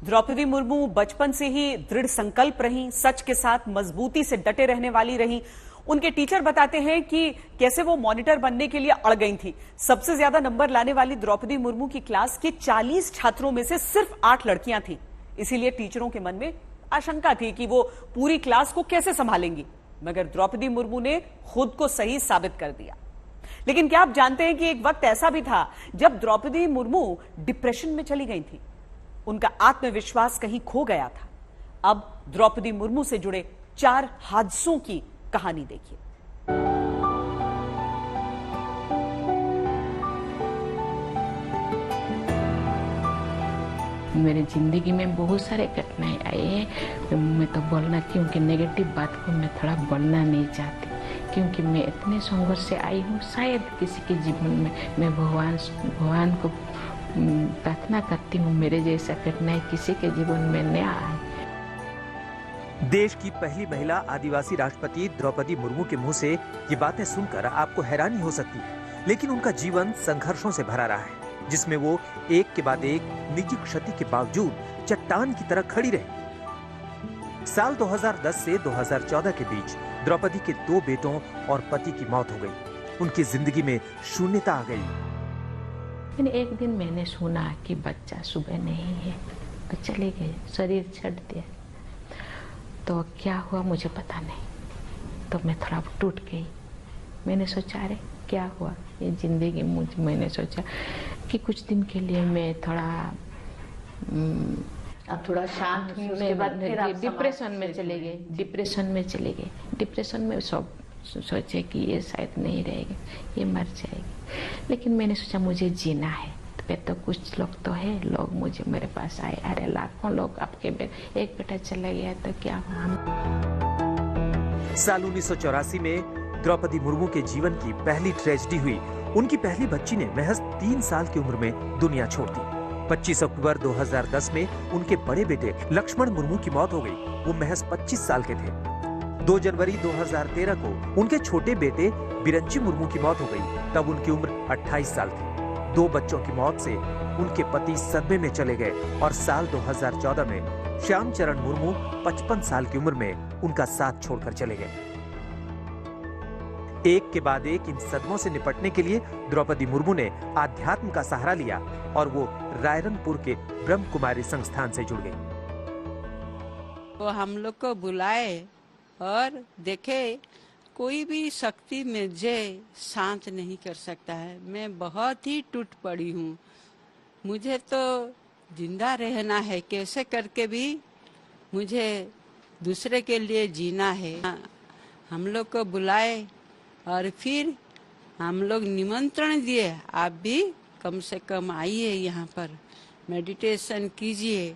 द्रौपदी मुर्मू बचपन से ही दृढ़ संकल्प रहीं, सच के साथ मजबूती से डटे रहने वाली रहीं। उनके टीचर बताते हैं कि कैसे वो मॉनिटर बनने के लिए अड़ गई थी। सबसे ज्यादा नंबर लाने वाली द्रौपदी मुर्मू की क्लास के 40 छात्रों में से सिर्फ 8 लड़कियां थीं। इसीलिए टीचरों के मन में आशंका थी कि वो पूरी क्लास को कैसे संभालेंगी, मगर द्रौपदी मुर्मू ने खुद को सही साबित कर दिया। लेकिन क्या आप जानते हैं कि एक वक्त ऐसा भी था जब द्रौपदी मुर्मू डिप्रेशन में चली गई थी, उनका आत्मविश्वास कहीं खो गया था। अब द्रौपदी मुर्मू से जुड़े 4 हादसों की कहानी देखिए। मेरी जिंदगी में बहुत सारे घटनाएं आई हैं। मैं तो बोलना, क्योंकि नेगेटिव बात को मैं थोड़ा बोलना नहीं चाहती, क्योंकि मैं इतने संघर्ष से आई हूँ। शायद किसी के जीवन में मैं भगवान को प्रार्थना करती हूँ मेरे जैसा घटनाएं किसी के जीवन में न आए। देश की पहली महिला आदिवासी राष्ट्रपति द्रौपदी मुर्मू के मुंह से ये बातें सुनकर आपको हैरानी हो सकती है, लेकिन उनका जीवन संघर्षों से भरा रहा है, जिसमें वो एक के बाद एक निजी क्षति के बावजूद चट्टान की तरह खड़ी रही। साल 2010 से 2014 के बीच द्रौपदी के 2 बेटों और पति की मौत हो गई। उनकी जिंदगी में शून्यता आ गई। लेकिन एक दिन मैंने सुना कि बच्चा सुबह नहीं है, तो चले गए, शरीर छੱਡ दिया। तो क्या हुआ मुझे पता नहीं। तो मैं थोड़ा टूट गई। मैंने सोचा, अरे क्या हुआ ये जिंदगी। मैंने सोचा कि कुछ दिन के लिए मैं थोड़ा शांत हूँ। डिप्रेशन में चले गए। डिप्रेशन में सब सोचे कि ये शायद नहीं रहेगी, ये मर जाएगी। लेकिन मैंने सोचा मुझे जीना है, तो कुछ लोग तो है, लोग मुझे मेरे पास आए। अरे लाखों लोग, आपके एक बेटा चला गया तो क्या हुआ। साल 1984 में द्रौपदी मुर्मू के जीवन की पहली ट्रेजेडी हुई। उनकी पहली बच्ची ने महज 3 साल की उम्र में दुनिया छोड़ दी। 25 अक्टूबर 2010 में उनके बड़े बेटे लक्ष्मण मुर्मू की मौत हो गई। वो महज 25 साल के थे। 2 जनवरी 2013 को उनके छोटे बेटे बिरंची मुर्मू की मौत हो गई। तब उनकी उम्र 28 साल थी। 2 बच्चों की मौत से उनके पति सदमे में चले गए और साल 2014 में श्याम चरण मुर्मू 55 साल की उम्र में उनका साथ छोड़कर चले गए। एक के बाद एक इन सदमों से निपटने के लिए द्रौपदी मुर्मू ने आध्यात्म का सहारा लिया और वो रायरंगपुर के ब्रह्म कुमारी संस्थान से जुड़ गई। वो हम लोग को बुलाए और देखे, कोई भी शक्ति मुझे शांत नहीं कर सकता है। मैं बहुत ही टूट पड़ी हूँ। मुझे तो जिंदा रहना है, कैसे करके भी मुझे दूसरे के लिए जीना है। हम लोग को बुलाए और फिर हम लोग निमंत्रण दिए, आप भी कम से कम आइए, यहाँ पर मेडिटेशन कीजिए।